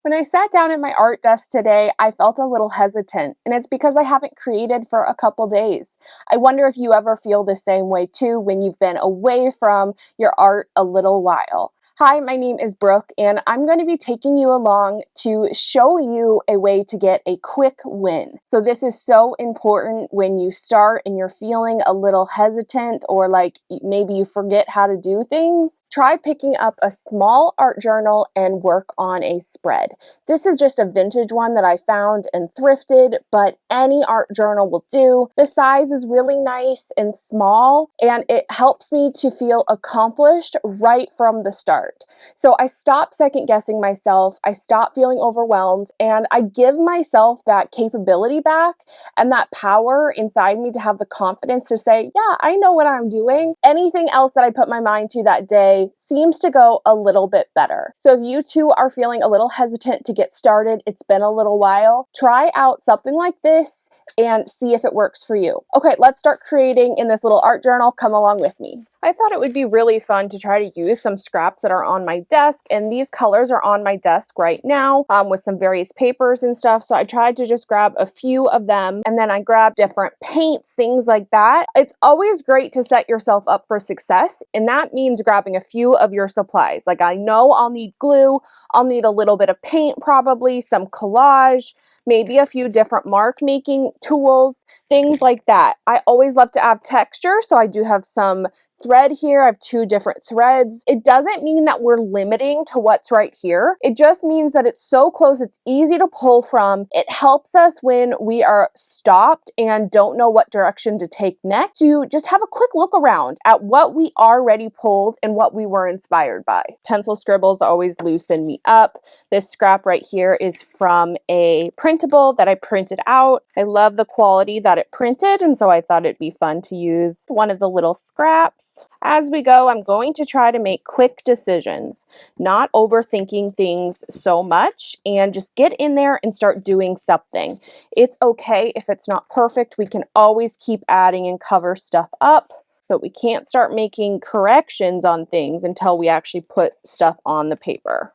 When I sat down at my art desk today, I felt a little hesitant, and it's because I haven't created for a couple days. I wonder if you ever feel the same way too when you've been away from your art a little while. Hi, my name is Brooke, and I'm going to be taking you along to show you a way to get a quick win. So this is so important when you start and you're feeling a little hesitant or like maybe you forget how to do things. Try picking up a small art journal and work on a spread. This is just a vintage one that I found and thrifted, but any art journal will do. The size is really nice and small, and it helps me to feel accomplished right from the start. So I stop second guessing myself, I stop feeling overwhelmed, and I give myself that capability back and that power inside me to have the confidence to say, yeah, I know what I'm doing. Anything else that I put my mind to that day seems to go a little bit better. So if you too are feeling a little hesitant to get started, it's been a little while, try out something like this and see if it works for you. Okay, let's start creating in this little art journal. Come along with me. I thought it would be really fun to try to use some scraps that are on my desk, and these colors are on my desk right now with some various papers and stuff. So I tried to just grab a few of them, and then I grabbed different paints, things like that. It's always great to set yourself up for success, and that means grabbing a few of your supplies. Like I know I'll need glue, I'll need a little bit of paint probably, some collage, maybe a few different mark making tools, things like that. I always love to add texture, so I do have some thread here. I have two different threads. It doesn't mean that we're limiting to what's right here. It just means that it's so close, it's easy to pull from. It helps us when we are stopped and don't know what direction to take next to just have a quick look around at what we already pulled and what we were inspired by. Pencil scribbles always loosen me up. This scrap right here is from a printable that I printed out. I love the quality that it printed, and so I thought it'd be fun to use one of the little scraps. As we go, I'm going to try to make quick decisions, not overthinking things so much, and just get in there and start doing something. It's okay if it's not perfect. We can always keep adding and cover stuff up, but we can't start making corrections on things until we actually put stuff on the paper.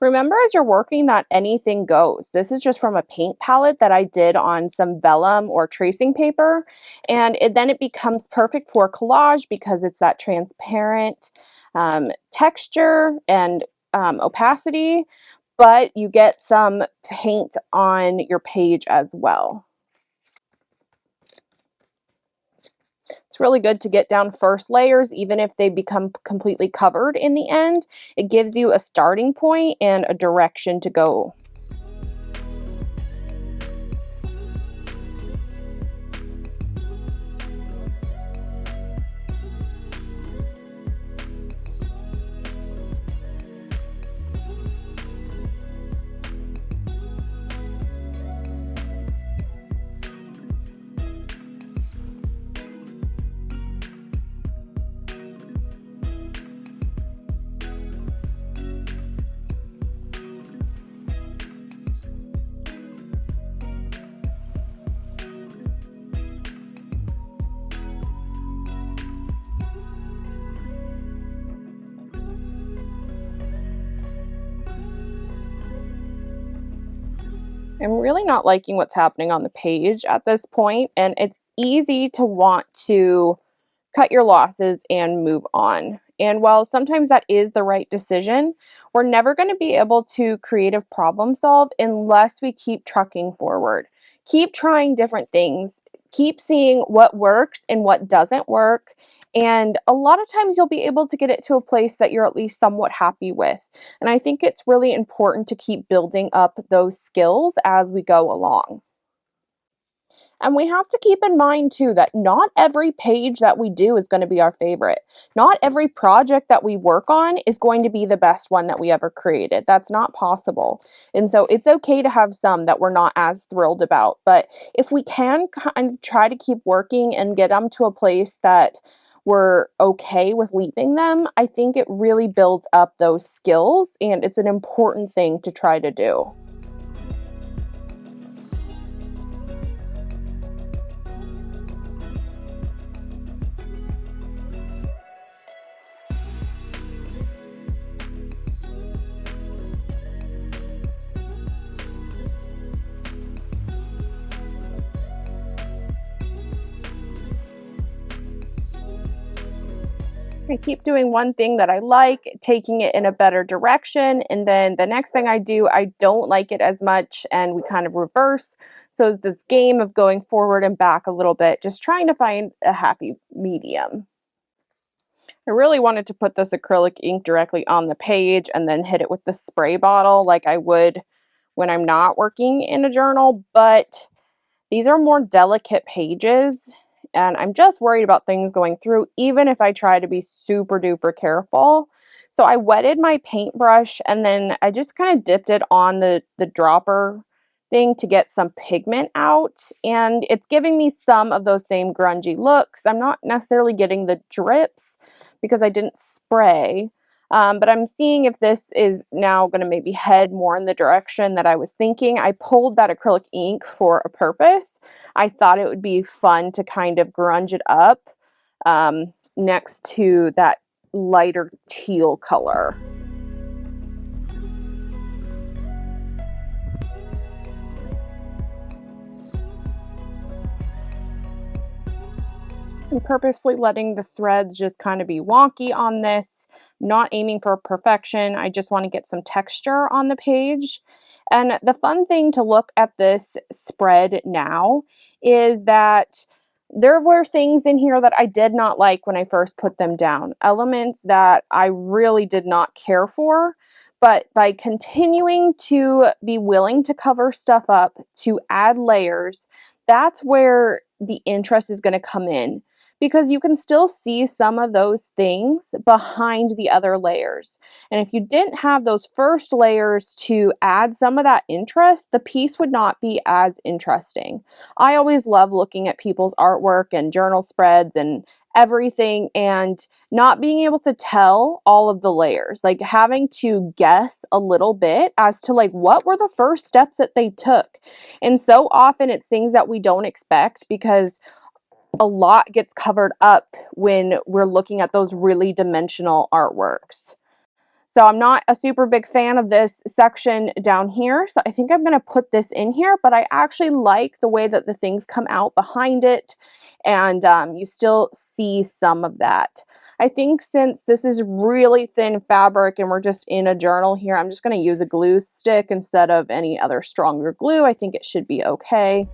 Remember as you're working that anything goes. This is just from a paint palette that I did on some vellum or tracing paper, and then it becomes perfect for collage because it's that transparent texture and opacity, but you get some paint on your page as well. It's really good to get down first layers, even if they become completely covered in the end. It gives you a starting point and a direction to go. I'm really not liking what's happening on the page at this point, and it's easy to want to cut your losses and move on. And while sometimes that is the right decision, we're never going to be able to creative problem solve unless we keep trucking forward. Keep trying different things, keep seeing what works and what doesn't work. And a lot of times you'll be able to get it to a place that you're at least somewhat happy with. And I think it's really important to keep building up those skills as we go along. And we have to keep in mind too that not every page that we do is going to be our favorite. Not every project that we work on is going to be the best one that we ever created. That's not possible. And so it's okay to have some that we're not as thrilled about. But if we can kind of try to keep working and get them to a place that we're okay with leaving them, I think it really builds up those skills, and it's an important thing to try to do. I keep doing one thing that I like, taking it in a better direction, and then the next thing I do, I don't like it as much, and we kind of reverse. So it's this game of going forward and back a little bit, just trying to find a happy medium. I really wanted to put this acrylic ink directly on the page and then hit it with the spray bottle like I would when I'm not working in a journal, but these are more delicate pages, and I'm just worried about things going through, even if I try to be super duper careful. So I wetted my paintbrush and then I just kind of dipped it on the dropper thing to get some pigment out, and it's giving me some of those same grungy looks. I'm not necessarily getting the drips because I didn't spray. But I'm seeing if this is now going to maybe head more in the direction that I was thinking. I pulled that acrylic ink for a purpose. I thought it would be fun to kind of grunge it up next to that lighter teal color. I'm purposely letting the threads just kind of be wonky on this, not aiming for perfection. I just want to get some texture on the page. And the fun thing to look at this spread now is that there were things in here that I did not like when I first put them down, elements that I really did not care for. But by continuing to be willing to cover stuff up, to add layers, that's where the interest is going to come in, because you can still see some of those things behind the other layers. And if you didn't have those first layers to add some of that interest, the piece would not be as interesting. I always love looking at people's artwork and journal spreads and everything and not being able to tell all of the layers, like having to guess a little bit as to like what were the first steps that they took. And so often it's things that we don't expect, because a lot gets covered up when we're looking at those really dimensional artworks. So I'm not a super big fan of this section down here, so I think I'm going to put this in here, but I actually like the way that the things come out behind it, and you still see some of that. I think since this is really thin fabric and we're just in a journal here, I'm just going to use a glue stick instead of any other stronger glue. I think it should be okay.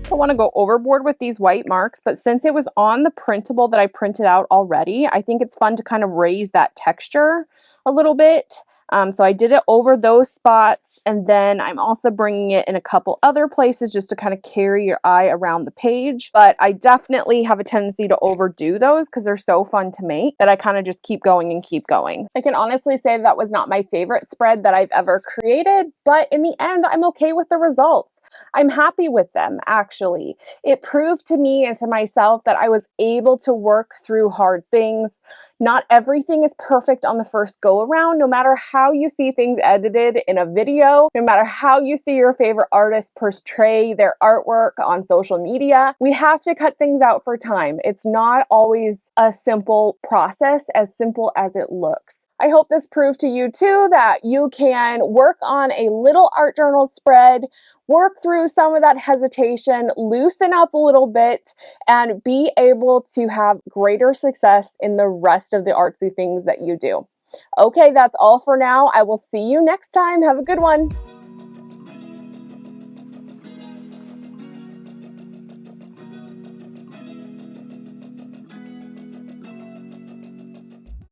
I want to go overboard with these white marks, but since it was on the printable that I printed out already, I think it's fun to kind of raise that texture a little bit. So I did it over those spots, and then I'm also bringing it in a couple other places just to kind of carry your eye around the page. But I definitely have a tendency to overdo those because they're so fun to make that I kind of just keep going and keep going. I can honestly say that was not my favorite spread that I've ever created, but in the end, I'm okay with the results. I'm happy with them, actually. It proved to me and to myself that I was able to work through hard things. Not everything is perfect on the first go around, no matter how you see things edited in a video, no matter how you see your favorite artist portray their artwork on social media. We have to cut things out for time. It's not always a simple process, as simple as it looks. I hope this proved to you too that you can work on a little art journal spread, work through some of that hesitation, loosen up a little bit, and be able to have greater success in the rest of the artsy things that you do. Okay, that's all for now. I will see you next time. Have a good one.